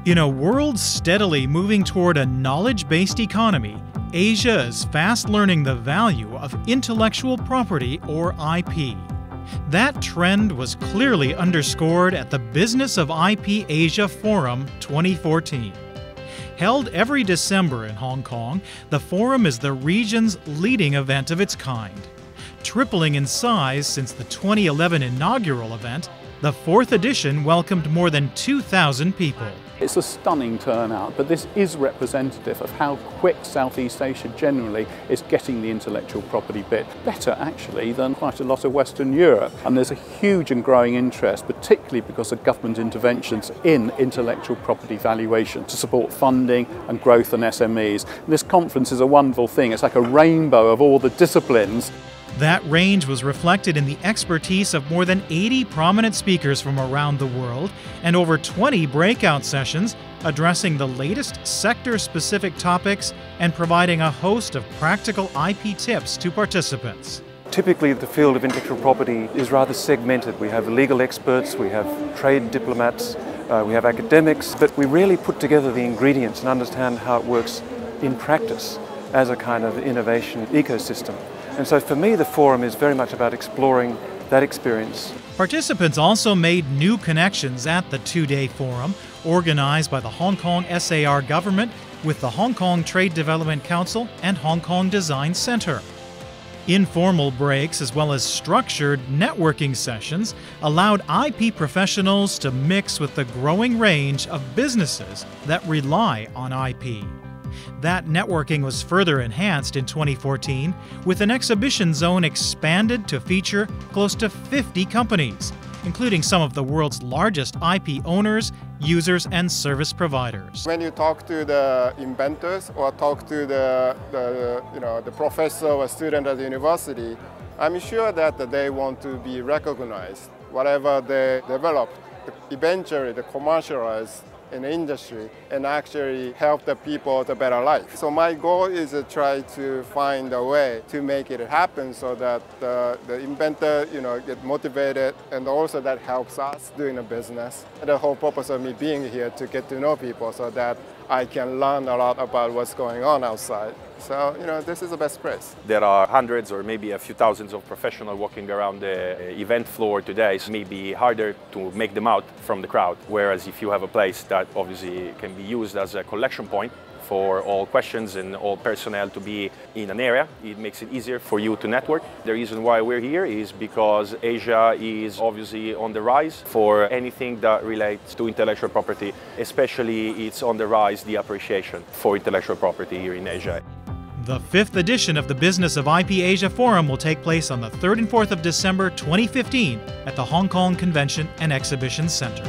In a world steadily moving toward a knowledge-based economy, Asia is fast learning the value of intellectual property, or IP. That trend was clearly underscored at the Business of IP Asia Forum 2014. Held every December in Hong Kong, the forum is the region's leading event of its kind. Tripling in size since the 2011 inaugural event, the fourth edition welcomed more than 2,000 people. It's a stunning turnout, but this is representative of how quick Southeast Asia generally is getting the intellectual property bit. Better actually than quite a lot of Western Europe. And there's a huge and growing interest, particularly because of government interventions in intellectual property valuation to support funding and growth in SMEs. And this conference is a wonderful thing. It's like a rainbow of all the disciplines. That range was reflected in the expertise of more than 80 prominent speakers from around the world and over 20 breakout sessions addressing the latest sector-specific topics and providing a host of practical IP tips to participants. Typically, the field of intellectual property is rather segmented. We have legal experts, we have trade diplomats, we have academics, but we rarely put together the ingredients and understand how it works in practice as a kind of innovation ecosystem. And so for me, the forum is very much about exploring that experience. Participants also made new connections at the two-day forum, organized by the Hong Kong SAR government with the Hong Kong Trade Development Council and Hong Kong Design Center. Informal breaks as well as structured networking sessions allowed IP professionals to mix with the growing range of businesses that rely on IP. That networking was further enhanced in 2014 with an exhibition zone expanded to feature close to 50 companies, including some of the world's largest IP owners, users, and service providers. When you talk to the inventors or talk to the professor or student at the university, I'm sure that they want to be recognized. Whatever they develop, eventually they commercialize in the industry and actually help the people to better life. So my goal is to try to find a way to make it happen so that the inventor get motivated, and also that helps us doing the business. The whole purpose of me being here to get to know people so that I can learn a lot about what's going on outside. So, this is the best place. There are hundreds or maybe a few thousands of professionals walking around the event floor today. So it may be harder to make them out from the crowd. Whereas if you have a place that obviously can be used as a collection point for all questions and all personnel to be in an area, it makes it easier for you to network. The reason why we're here is because Asia is obviously on the rise for anything that relates to intellectual property. Especially it's on the rise, the appreciation for intellectual property here in Asia. The fifth edition of the Business of IP Asia Forum will take place on the 3rd and 4th of December 2015 at the Hong Kong Convention and Exhibition Center.